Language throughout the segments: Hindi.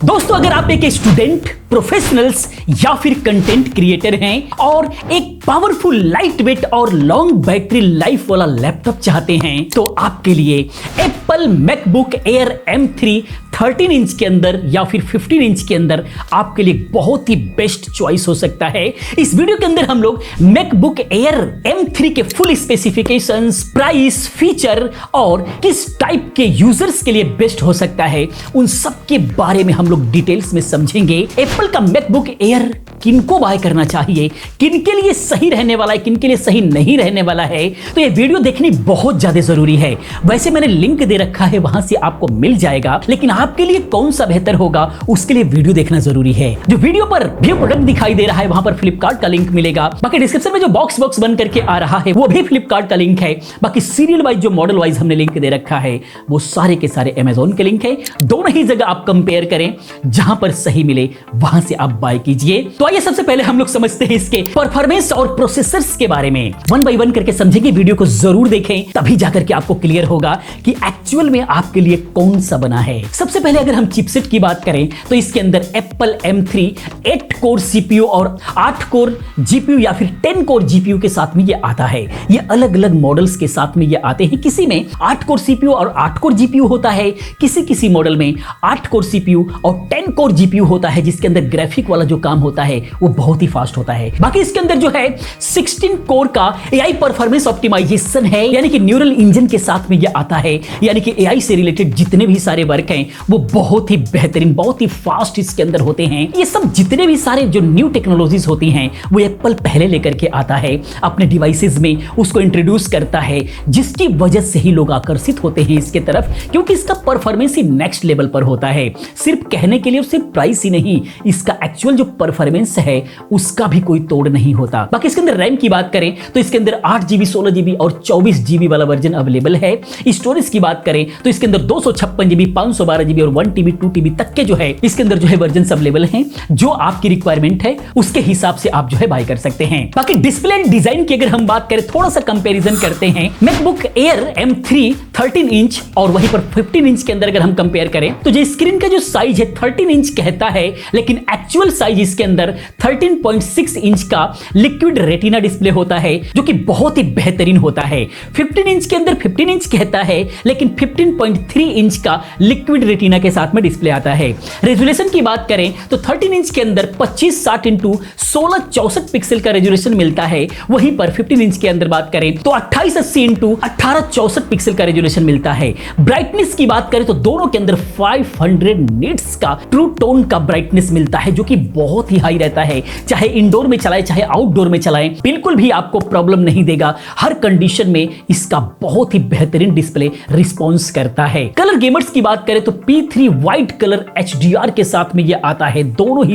दोस्तों, अगर आप एक स्टूडेंट, प्रोफेशनल्स या फिर कंटेंट क्रिएटर हैं और एक पावरफुल, लाइट वेट और लॉन्ग बैटरी लाइफ वाला लैपटॉप चाहते हैं तो आपके लिए Apple MacBook air M3 13 inch के अंदर या फिर 15 इंच के अंदर आपके लिए बहुत ही बेस्ट चॉइस हो सकता है। इस वीडियो के अंदर हम लोग मैकबुक एयर M3 के फुल स्पेसिफिकेशंस, प्राइस, फीचर और किस टाइप के यूजर्स के लिए बेस्ट हो सकता है, उन सब के बारे में हम लोग डिटेल्स में समझेंगे। एप्पल का मैकबुक एयर किनको बाय करना चाहिए, किनके लिए सही रहने वाला है, किनके लिए सही नहीं रहने वाला है, तो ये वीडियो देखनी बहुत ज्यादा जरूरी है। वैसे मैंने लिंक दे रखा है, वहां से आपको मिल जाएगा, लेकिन आपके लिए कौन सा बेहतर होगा उसके लिए वीडियो देखना जरूरी है। जो वीडियो पर व्यू प्रोडक्ट दिखाई दे रहा है वहां पर फ्लिपकार्ट का लिंक मिलेगा। बाकी डिस्क्रिप्शन में जो बॉक्स बन करके आ रहा है वो भी फ्लिपकार्ट का लिंक है। बाकी सीरियल वाइज जो मॉडल वाइज हमने लिंक दे रखा है वो सारे के सारे अमेजॉन के लिंक है। दोनों ही जगह आप कंपेयर करें, जहां पर सही मिले वहां से आप बाय कीजिए। तो आइए सबसे पहले हम लोग समझते हैं इसके परफॉर्मेंस और प्रोसेसर्स के बारे में। वन बाय वन करके समझेंगे, वीडियो को जरूर देखें, तभी जाकर के आपको क्लियर होगा कि एक्चुअल में आपके लिए कौन सा बना है। सबसे पहले अगर हम चिपसेट की बात करें तो इसके अंदर एप्पल M3 8 कोर CPU और 8 कोर GPU या फिर 10 कोर GPU के साथ में ये आता है। ये अलग अलग मॉडल्स के साथ में ये आते हैं। किसी में 8 कोर CPU और 8 कोर GPU होता है, किसी मॉडल में 8 कोर CPU और 10 कोर GPU होता है, जिसके अंदर ग्राफिक वाला जो काम होता है वो बहुत ही फास्ट होता है। बाकी इसके अंदर जो है 16 कोर का AI परफॉर्मेंस ऑप्टिमाइजेशन है, यानी कि न्यूरल इंजन के साथ में ये आता है। यानी कि AI से रिलेटेड जितने भी सारे वर्क हैं वो बहुत ही बेहतरीन, बहुत ही फास्ट इसके अंदर होते हैं। ये सब जितने भी सारे जो न्यू टेक्नोलॉजीज होती हैं वो एप्पल पहले लेकर के आता है, अपने डिवाइसेस में उसको इंट्रोड्यूस करता है, जिसकी वजह से ही लोग आकर्षित होते हैं इसके तरफ, क्योंकि इसका परफॉर्मेंस ही नेक्स्ट लेवल पर होता है। सिर्फ कहने के लिए और सिर्फ प्राइस ही नहीं, इसका एक्चुअल जो परफॉर्मेंस है उसका भी कोई तोड़ नहीं होता। बाकी इसके अंदर रैम की बात करें तो इसके अंदर 8GB, 16GB और 24GB वाला वर्जन अवेलेबल है। स्टोरेज की बात करें तो इसके अंदर 256GB, 512GB और 1TB, 2TB तक के जो है इसके अंदर जो है वर्जन अवेलेबल हैं। जो आपकी रिक्वायरमेंट है उसके हिसाब से आप जो है बाय कर सकते हैं। बाकी डिस्प्ले एंड डिजाइन की अगर हम बात करें, थोड़ा सा कंपैरिजन करते हैं मैकबुक एयर M3 13 इंच और वहीं पर 15 इंच के अंदर अगर हम कंपेयर करें तो जो स्क्रीन का जो साइज है 13 इंच कहता है, लेकिन एक्चुअल साइज इसके अंदर 13.6 इंच का लिक्विड रेटिना डिस्प्ले होता है, जो कि बहुत ही बेहतरीन होता है। 15 इंच के अंदर 15 इंच कहता है, लेकिन 15.3 इंच का लिक्विड रेटिना के साथ में डिस्प्ले आता है। रेजोल्यूशन की बात करें तो 13 इंच के अंदर 2560 × 1664 पिक्सल का रेजोल्यूशन मिलता है। वहीं पर 15 इंच के अंदर बात करें तो 2880 × 1864 पिक्सल का रेजोल्यूशन मिलता है। ब्राइटनेस की बात करें तो दोनों के अंदर 500 निट्स का ट्रू टोन का ब्राइटनेस मिलता है, जो कि बहुत ही हाई रहता है। चाहे इंडोर में चलाएं चाहे आउटडोर में चलाएं, बिल्कुल भी आपको प्रॉब्लम नहीं देगा। हर कंडीशन में इसका बहुत ही बेहतरीन डिस्प्ले रिस्पॉन्स करता है। कलर गेमर्स की बात करें तो P3 व्हाइट कलर HDR के साथ में यह आता है, दोनों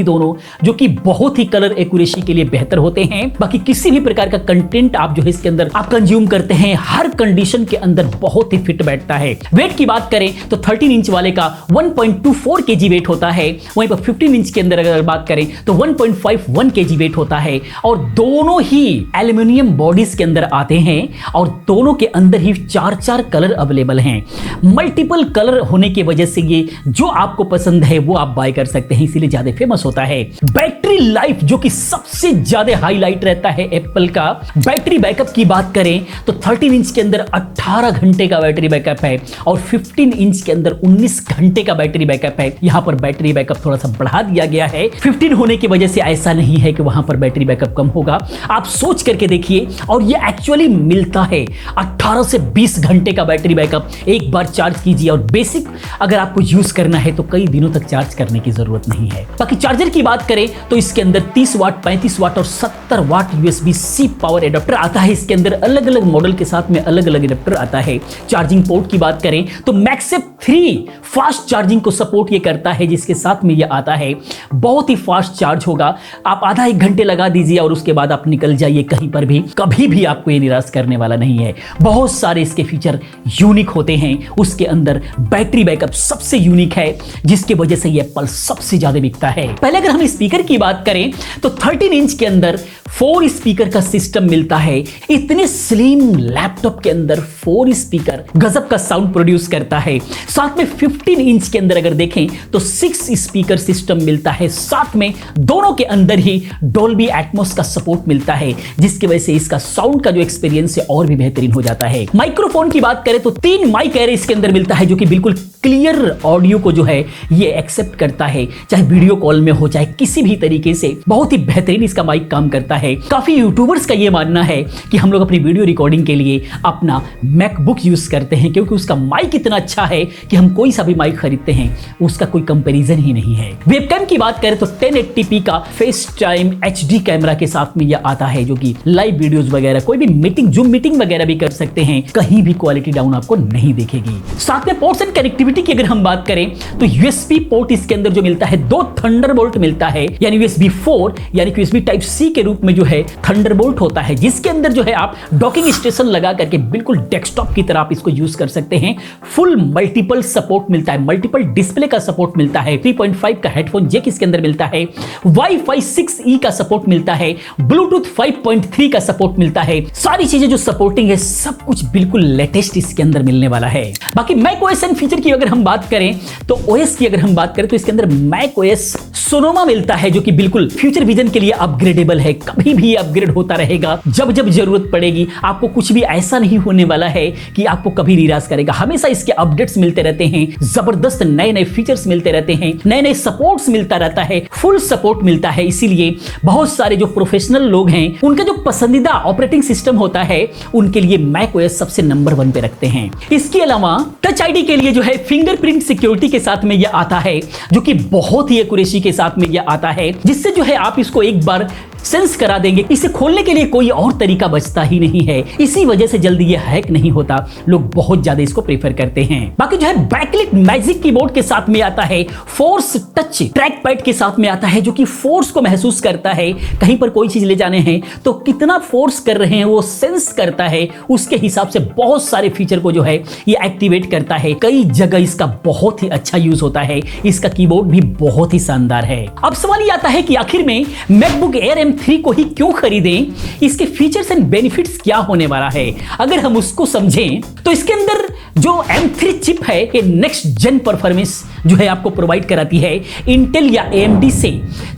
जो कि बहुत ही कलर एक्यूरेसी के लिए बेहतर होते हैं। बाकी किसी भी प्रकार का कंटेंट आप जो है इसके अंदर आप कंज्यूम करते हैं, हर कंडीशन के अंदर बहुत ही फिट बैठता है। वेट की बात करें तो 13 इंच वाले का 1.24 kg वेट होता है, वहीं पर 15 इंच के अंदर अगर बात करें तो 1.51 kg वेट होता है। और दोनों ही एल्यूमिनियम बॉडीज के अंदर आते हैं और दोनों के अंदर ही 4 कलर अवेलेबल हैं। मल्टीपल कलर होने की वजह से ये जो आपको पसंद है वो आप बाय कर सकते हैं, इसीलिए ज्यादा फेमस होता है। बैटरी लाइफ जो कि सबसे ज्यादा हाईलाइट रहता है एप्पल का। बैटरी बैकअप की बात करें तो 13 इंच के अंदर 18 घंटे का बैटरी बैकअप है और 15 इंच के अंदर 19 घंटे का बैटरी बैकअप है। यहां पर बैटरी बैकअप थोड़ा सा बढ़ा दिया गया है। 15 होने की वजह से ऐसा नहीं है कि वहां पर बैटरी बैकअप कम होगा, आप सोच करके देखिए। और ये एक्चुअली मिलता है 18 से 20 घंटे का बैटरी बैकअप। एक बार चार्ज कीजिए और बेसिक अगर आपको यूज करना है तो कई दिनों तक चार्ज करने की जरूरत नहीं है। बाकी चार्जर की बात करें तो इसके अंदर 30 वाट, 35 वाट और 70 वाट USB-C पावर एडाप्टर आता है। इसके अंदर अलग अलग मॉडल के साथ में अलग अलग एडाप्टर आता है। चार्जिंग पोर्ट की बात करें तो मैक्सेफ 3 फास्ट चार्जिंग को सपोर्ट ये करता है, जिसके साथ में ये आता है। बहुत ही फास्ट चार्ज होगा। होगा। आप आधा एक घंटे लगा दीजिए और उसके बाद आप निकल जाइए कहीं पर भी, कभी भी आपको ये निराश करने वाला नहीं है। बहुत सारे इसके फीचर यूनिक होते हैं। उसके अंदर बैटरी बैकअप सबसे यूनिक है, जिसकी वजह से ये एप्पल सबसे ज्यादा बिकता है। पहले अगर हम स्पीकर की बात करें तो 13 इंच के अंदर 4 स्पीकर का सिस्टम मिलता है। इतने स्लिम लैपटॉप के अंदर 4 स्पीकर गजब का साउंड प्रोड्यूस करता है। साथ में 15 इंच के अंदर अगर देखें तो 6 स्पीकर सिस्टम मिलता है। साथ में दोनों के अंदर ही डोल्बी एटमॉस का सपोर्ट मिलता है, जिसकी वजह से इसका साउंड का जो एक्सपीरियंस है और भी बेहतरीन हो जाता है। माइक्रोफोन की बात करें तो 3 माइक एरे इसके अंदर मिलता है, जो कि बिल्कुल क्लियर ऑडियो को जो है ये एक्सेप्ट करता है, चाहे वीडियो कॉल में हो चाहे किसी भी तरीके से। बहुत ही बेहतरीन इसका माइक काम करता है। काफी यूट्यूबर्स का ये मानना है कि हम लोग अपनी वीडियो रिकॉर्डिंग के लिए अपना मैकबुक यूज करते हैं, क्योंकि उसका माइक इतना अच्छा है कि हम कोई सा भी माइक खरीदते हैं उसका कोई कंपैरिजन ही नहीं है। वेबकैम की बात करें तो 1080p का फेस टाइम HD कैमरा के साथ में यह आता है, जो कि लाइव वीडियोस वगैरह कोई भी मीटिंग, जूम मीटिंग वगैरह भी कर सकते हैं। कहीं भी क्वालिटी डाउन आपको नहीं दिखेगी। साथ में पोर्ट्स एंड कनेक्टिविटी की अगर हम बात करें तो USB पोर्ट इसके अंदर जो मिलता है 2 थंडरबोल्ट मिलता है, यानी USB 4 यानी कि USB टाइप C के रूप में जो है थंडरबोल्ट होता है, जिसके अंदर जो है आप डॉकिंग स्टेशन लगा करके बिल्कुल डेस्कटॉप की तरह आप इसको यूज कर सकते हैं। फुल मल्टीपल सपोर्ट मिलता है, मल्टीपल डिस्प्ले का सपोर्ट मिलता है। 3.5 का हेडफोन जैक इसके अंदर मिलता है। Wi-Fi 6E का सपोर्ट मिलता है। Bluetooth 5.3 का सपोर्ट मिलता है। सारी चीजें जो सपोर्टिंग है सब कुछ बिल्कुल लेटेस्ट इसके अंदर मिलने वाला है। बाकी macOS एंड फीचर की अगर हम बात करें तो OS की अगर हम बात करें तो इसके अंदर macOS सोनोमा मिलता है, जो कि बिल्कुल फ्यूचर विजन के लिए अपग्रेडेबल है। कभी भी अपग्रेड होता रहेगा जब जब जरूरत पड़ेगी। आपको कुछ भी ऐसा नहीं होने वाला है कि आपको कभी निराश करेगा। हमेशा इसके अपडेट्स मिलते रहते हैं, जबरदस्त नए नए फीचर्स मिलते रहते हैं, नए नए सपोर्ट्स मिलता रहता है, फुल सपोर्ट मिलता है। इसीलिए बहुत सारे जो प्रोफेशनल लोग हैं उनका जो पसंदीदा ऑपरेटिंग सिस्टम होता है उनके लिए macOS सबसे नंबर 1 पे रखते हैं। इसके अलावा टच आईडी के लिए जो है फिंगरप्रिंट सिक्योरिटी के साथ में यह आता है, जो कि बहुत ही एक्यूरेसी के साथ में यह आता है, जिससे जो है आप इसको एक बार सेंस करा देंगे। इसे खोलने के लिए कोई और तरीका बचता ही नहीं है। इसी वजह से जल्दी ये हैक नहीं होता। लोग बहुत ज्यादा इसको प्रेफर करते हैं। बाकी जो है बैकलिट मैजिक कीबोर्ड के साथ में आता है। फोर्स टच ट्रैक पैड के साथ में आता है, जो कि फोर्स को महसूस करता है। कहीं पर कोई चीज ले जाने हैं तो कितना फोर्स कर रहे हैं वो सेंस करता है। उसके हिसाब से बहुत सारे फीचर को जो है ये एक्टिवेट करता है। कई जगह इसका बहुत ही अच्छा यूज होता है। इसका कीबोर्ड भी बहुत ही शानदार है। अब सवाल ये आता है कि आखिर में मैकबुक एयर M3 को ही क्यों खरीदें, इसके फीचर्स एंड बेनिफिट्स क्या होने वाला है। अगर हम उसको समझें तो इसके अंदर जो M3 चिप है ये नेक्स्ट जेन परफॉर्मेंस जो है आपको प्रोवाइड कराती है। इंटेल या AMD से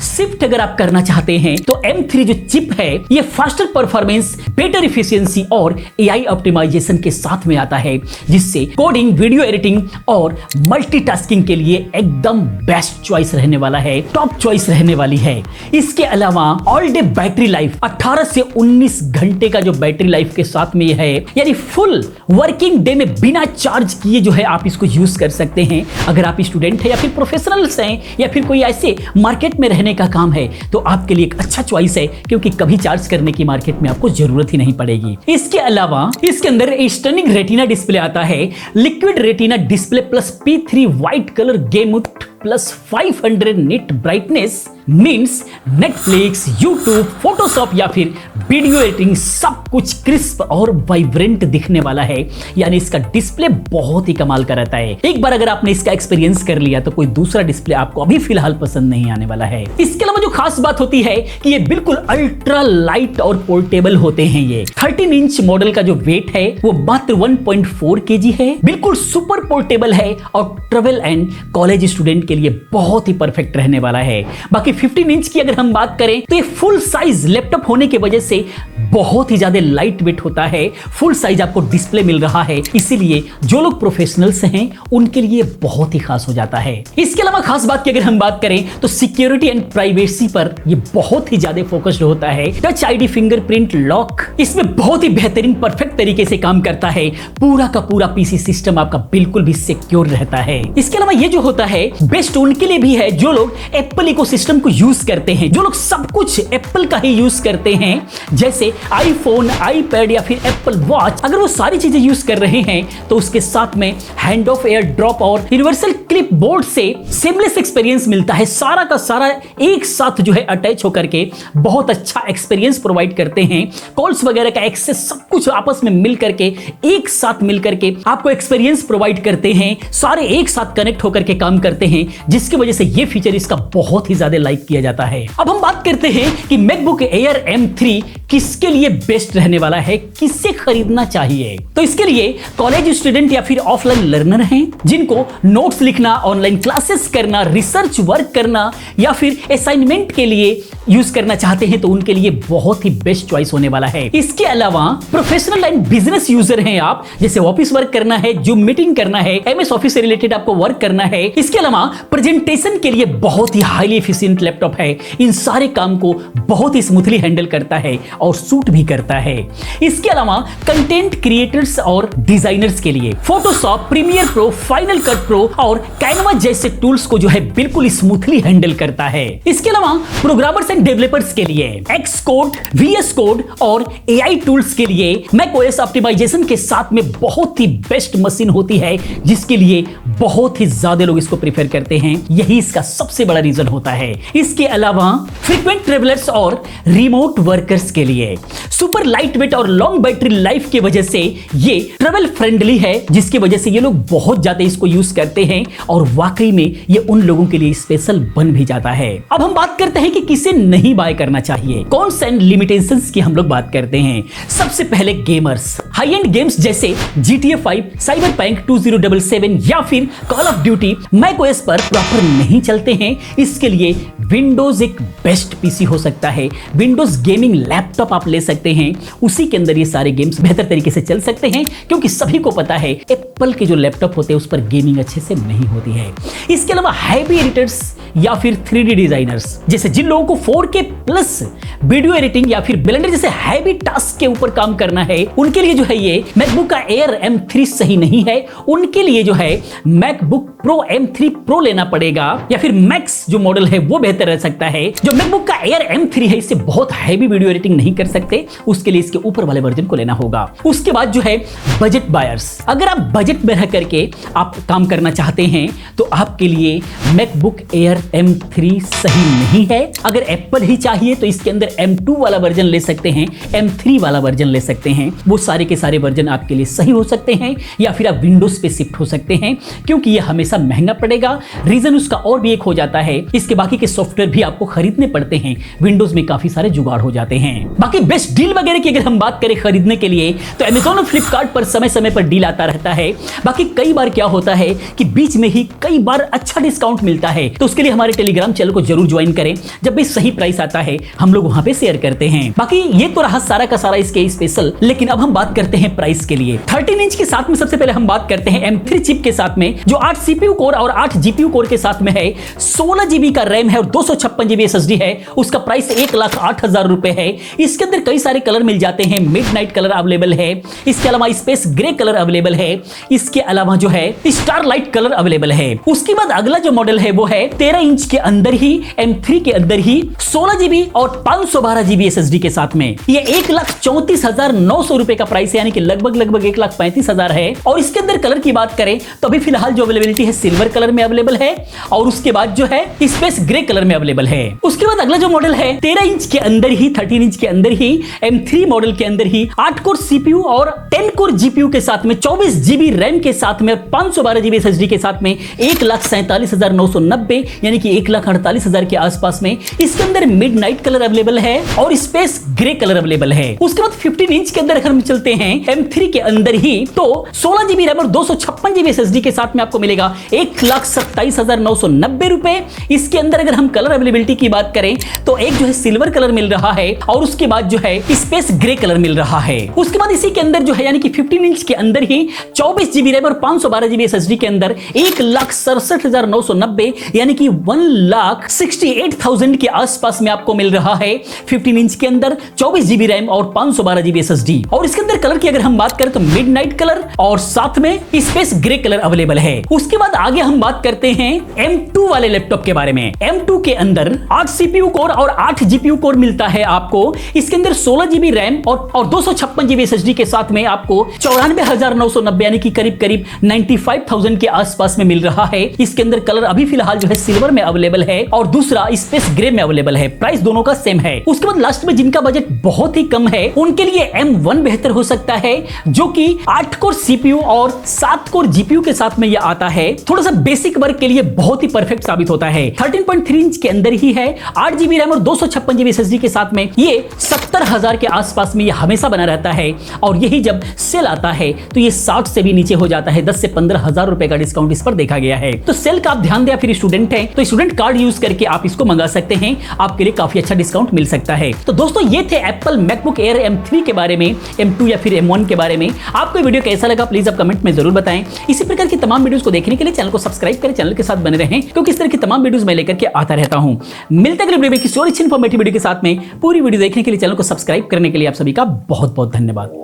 शिफ्ट अगर आप करना चाहते हैं तो M3 जो चिप है ये फास्टर परफॉर्मेंस, बेटर इफिशियंसी और AI ऑप्टिमाइजेशन के साथ में आता है, जिससे कोडिंग, वीडियो एडिटिंग और मल्टीटास्किंग के लिए एकदम बेस्ट चॉइस रहने वाला है, टॉप चॉइस रहने वाली है। इसके अलावा ऑल डे बैटरी लाइफ 18 से 19 घंटे का जो बैटरी लाइफ के साथ में है, यानी फुल वर्किंग डे में बिना चार्ज किए जो है आप इसको यूज कर सकते हैं। अगर आप स्टूडेंट है या फिर प्रोफेशनल्स हैं या फिर कोई ऐसे मार्केट में रहने का काम है तो आपके लिए एक अच्छा चॉइस है, क्योंकि कभी चार्ज करने की मार्केट में आपको जरूरत ही नहीं पड़ेगी। इसके अलावा इसके अंदर स्टनिंग रेटिना डिस्प्ले आता है। Liquid retina display plus P3 white colour gamut plus 500 nit brightness means Netflix, YouTube, Photoshop या फिर वीडियो एडिटिंग सब कुछ क्रिस्प और वाइब्रेंट दिखने वाला है। यानी इसका डिस्प्ले बहुत ही कमाल का रहता है। एक बार अगर आपने इसका एक्सपीरियंस कर लिया तो कोई दूसरा डिस्प्ले आपको अभी फिलहाल पसंद नहीं आने वाला है। इसके अलावा जो खास बात होती है कि ये बिल्कुल अल्ट्रा लाइट और पोर्टेबल होते हैं। ये 13 इंच मॉडल का जो वेट है वो मात्र 1.4 kg है। बिल्कुल सुपर पोर्टेबल है और ट्रेवल एंड कॉलेज स्टूडेंट के लिए बहुत ही परफेक्ट रहने वाला है। बाकी 15 इंच की अगर हम बात करें तो ये फुल साइज लैपटॉप होने की वजह से बहुत ही ज्यादा लाइट वेट होता है। फुल साइज आपको डिस्प्ले मिल रहा है, इसीलिए जो लोग प्रोफेशनल्स हैं उनके लिए बहुत ही खास हो जाता है। इसके अलावा खास बात की अगर हम बात करें तो सिक्योरिटी एंड प्राइवेसी पर ये बहुत ही ज्यादा फोकस्ड होता है। टच आईडी फिंगरप्रिंट लॉक इसमें बहुत ही बेहतरीन परफेक्ट तरीके से काम करता है। पूरा का पूरा पीसी सिस्टम आपका बिल्कुल भी सिक्योर रहता है। इसके अलावा ये जो होता है बेस्ट उनके लिए भी है जो लोग एप्पल इकोसिस्टम को यूज करते हैं, जो लोग सब कुछ एप्पल का ही यूज करते हैं, जैसे आईफोन, आईपैड या फिर एप्पल वॉच, अगर वो सारी चीजें यूज कर रहे हैं तो उसके साथ में हैंड ऑफ, एयर ड्रॉप और यूनिवर्सल क्लिप बोर्ड से सीमलेस एक्सपीरियंस मिलता है। सारा का सारा एक साथ जो है अटैच होकर के बहुत अच्छा एक्सपीरियंस प्रोवाइड करते हैं। कॉल्स वगैरह का एक्सेस सब कुछ आपस में मिल करके एक साथ मिल करके आपको एक्सपीरियंस प्रोवाइड करते हैं। सारे एक साथ कनेक्ट होकर के काम करते हैं, जिसकी वजह से ये फीचर इसका बहुत ही ज्यादा लाइक किया जाता है। अब हम बात करते हैं कि मैकबुक एयर M3 किसके लिए बेस्ट रहने वाला है, किसे खरीदना चाहिए। तो इसके लिए कॉलेज स्टूडेंट या फिर ऑफलाइन लर्नर हैं जिनको नोट्स लिखना, ऑनलाइन क्लासेस करना, रिसर्च वर्क करना या फिर असाइनमेंट के लिए यूज करना चाहते हैं तो उनके लिए बहुत ही बेस्ट चॉइस होने वाला है। इसके अलावा प्रोफेशनल एंड बिजनेस यूजर हैं आप, जैसे ऑफिस वर्क करना है, जूम मीटिंग करना है, MS ऑफिस से रिलेटेड आपको वर्क करना है। इसके अलावा प्रेजेंटेशन के लिए बहुत ही हाईली एफिशिएंट लैपटॉप है, इन सारे काम को बहुत ही स्मूथली हैंडल करता है और सूट भी करता है। इसके अलावा कंटेंट क्रिएटर्स और डिजाइनर्स के लिए Photoshop, Premiere Pro, Final Cut Pro और कैनवा जैसे टूल्स को जो है बिल्कुल स्मूथली हैंडल करता है। इसके अलावा प्रोग्रामर्स एंड डेवलपर्स के लिए Xcode, VS Code और AI टूल्स के लिए macOS ऑप्टिमाइजेशन के साथ में बहुत ही बेस्ट मशीन होती है, जिसके लिए बहुत ही ज्यादा लोग इसको प्रेफर करते हैं। यही इसका सबसे बड़ा रीजन होता है। इसके अलावा फ्रीक्वेंट ट्रेवलर्स और रिमोट वर्कर्स के लिए सुपर लाइट वेट और लॉन्ग बैटरी लाइफ की वजह से ये ट्रेवल फ्रेंडली है, जिसकी वजह से ये लोग बहुत ज्यादा इसको यूज करते हैं और वाकई में ये उन लोगों के लिए स्पेशल बन भी जाता है। अब हम बात करते हैं कि किसे नहीं बाय करना चाहिए, कौन से लिमिटेशंस की हम लोग बात करते हैं। सबसे पहले गेमर्स, हाई एंड गेम्स जैसे GTA 5, साइबरपंक 2077 या फिर कॉल ऑफ ड्यूटी मैकओएस पर प्रॉपर नहीं चलते हैं, इसके लिए विंडोज एक बेस्ट पीसी हो सकता है। विंडोज गेमिंग लैपटॉप आप ले सकते हैं, उसी के अंदर ये सारे गेम्स बेहतर तरीके से चल सकते हैं, क्योंकि सभी को पता है एप्पल के जो लैपटॉप होते हैं उस पर गेमिंग अच्छे से नहीं होती है। इसके अलावा हैवी एडिटर्स या फिर 3D डिजाइनर्स, जैसे जिन लोगों को 4K प्लस वीडियो एडिटिंग या फिर ब्लेंडर जैसे हैवी टास्क के ऊपर काम करना है, उनके लिए जो है ये मैकबुक का एयर M3 सही नहीं है। उनके लिए जो है मैकबुक प्रो M3 प्रो लेना पड़ेगा, या फिर मैक्स जो मॉडल है वो बेहतर रह सकता है। जो मैकबुक का एयर M3 है, इससे बहुत हैवी वीडियो एडिटिंग नहीं कर सकते, उसके लिए इसके ऊपर वाले वर्जन को लेना होगा। उसके बाद जो है बजट बायर्स, अगर आप बजट में रह करके आप काम करना चाहते हैं तो आपके लिए मैकबुक एयर M3 सही नहीं है। अगर एप्पल ही चाहिए तो इसके अंदर M2 वाला वर्जन ले सकते हैं, M3 वाला वर्जन ले सकते हैं। वो सारे के सारे वर्जन आपके लिए सही हो सकते हैं, या फिर आप विंडोज पे शिफ्ट हो सकते हैं, क्योंकि ये हमेशा महंगा पड़ेगा। रीजन उसका और भी एक हो जाता है, इसके बाकी के सॉफ्टवेयर भी आपको खरीदने पड़ते हैं, विंडोज में काफी सारे जुगाड़ हो जाते हैं। बाकी बेस्ट डील वगैरह की अगर हम बात करें खरीदने के लिए तो अमेज़न और फ्लिपकार्ट पर समय समय पर डील आता रहता है। बाकी कई बार क्या होता है कि बीच में ही कई बार अच्छा डिस्काउंट मिलता है, तो उसके लिए हमारे टेलीग्राम चैनल को जरूर ज्वाइन करें। जब भी सही प्राइस आता है हम लोग वहां पे शेयर करते हैं। बाकी ये तो रहा सारा का सारा इसके स्पेशल, लेकिन अब हम बात करते हैं प्राइस के लिए। 13 इंच के साथ में सबसे पहले हम बात करते हैं M3 चिप के साथ में, जो 8 CPU कोर और 8 GPU कोर के साथ में है, 16 GB का रैम है और 256 GB SSD है। उसका प्राइस 1,08,000 रुपए है। इसके अंदर कई सारे कलर मिल जाते हैं, मिडनाइट कलर अवेलेबल है, इसके अलावा स्पेस ग्रे कलर अवेलेबल है, इसके अलावा जो है स्टारलाइट कलर अवेलेबल है। उसके बाद अगला जो मॉडल है वो है 13 इंच के अंदर ही M3 के अंदर ही 16 GB और 512 GB SSD के साथ में। ये 1,34,900 रुपए का प्राइस है, यानी कि लगभग 1,35,000 है। और इसके अंदर कलर की बात करें तो अभी फिलहाल जो अवेलेबिलिटी है सिल्वर कलर में अवेलेबल है, और उसके बाद जो है स्पेस ग्रे कलर में अवेलेबल है। उसके बाद अगला जो मॉडल है 13 इंच के अंदर ही 13 इंच के अंदर ही M3 मॉडल के अंदर ही 8 कोर CPU और 10 कोर GPU के साथ में 24 GB रैम के साथ में 512 GB SSD के साथ में 1,47,990 यानी कि 1,48,000 के आसपास में। इसके अंदर मिडनाइट कलर अवेलेबल है और स्पेस ग्रे कलर अवेलेबल है। उसके बाद 15 इंच के अंदर अगर हम चलते हैं M3 के अंदर ही तो 16 GB रैम और 256 GB SSD के साथ में आपको मिलेगा 1,27,990 रुपए। इसके अंदर अगर हम कलर अवेलेबिलिटी की बात करें तो एक जो है सिल्वर कलर मिल रहा है और उसके बाद जो है स्पेस ग्रे कलर मिल रहा है। उसके बाद इसी के अंदर जो है यानी कि 15 इंच के अंदर ही 24 GB रैम और 512 GB SSD के अंदर 1,67,990 यानी कि 1,68,000 के आसपास में आपको मिल रहा है 15 इंच के अंदर 24 GB रैम और 512 GB SSD। और इसके अंदर कलर कलर की अगर हम बात करें तो मिडनाइट कलर और साथ में स्पेस ग्रे कलर अवेलेबल है। उसके बाद आगे हम बात करते हैं M2 वाले लैपटॉप के बारे में। M2 के अंदर 8 CPU कोर और 8 GPU कोर मिलता है आपको। इसके अंदर 16 GB रैम और 256 GB SSD के साथ में आपको 94,990 यानी कि करीब करीब 95,000 के आसपास में मिल रहा है। इसके अंदर कलर अभी फिलहाल जो है सिल्वर में अवेलेबल है और दूसरा स्पेस ग्रे में अवेलेबल है। प्राइस दोनों का सेम है। उसके बाद लास्ट में जिनका बजट बहुत ही कम है उनके लिए M1 बेहतर हो सकता है, जो कि 8 कोर CPU और 7 कोर GPU के साथ में यह आता है। थोड़ा सा बेसिक वर्क के लिए बहुत ही परफेक्ट साबित होता है। 13.3 इंच के अंदर ही है, 8 GB रैम और 256 GB SSD के साथ में ये 70,000 के आसपास में ये हमेशा बना रहता है। और यही जब सेल आता है तो ये 60 से भी नीचे हो जाता है। 10 से 15,000 रुपए का डिस्काउंट इस पर देखा गया है। तो सेल का आप ध्यान दें, फिर स्टूडेंट है तो स्टूडेंट कार्ड यूज करके आप इसको मंगा सकते हैं, आपके लिए काफी अच्छा डिस्काउंट मिल सकता है। तो दोस्तों ये थे एप्पल मैकबुक एयर M3 के बारे में, M2 या फिर M1 के बारे में। आपको वीडियो कैसा लगा प्लीज आप कमेंट में जरूर बताएं। इसी प्रकार की तमाम वीडियोस को देखने के लिए चैनल को सब्सक्राइब करें, चैनल के साथ बने रहें, क्योंकि इस तरह की तमाम वीडियोस मैं लेकर के आता रहता हूं। मिलते हैं अगले वीडियो में किसी और अच्छी इंफॉर्मेटिव वीडियो के साथ में। पूरी वीडियो देखने के लिए चैनल को सब्सक्राइब करने के लिए आप सभी का बहुत बहुत धन्यवाद।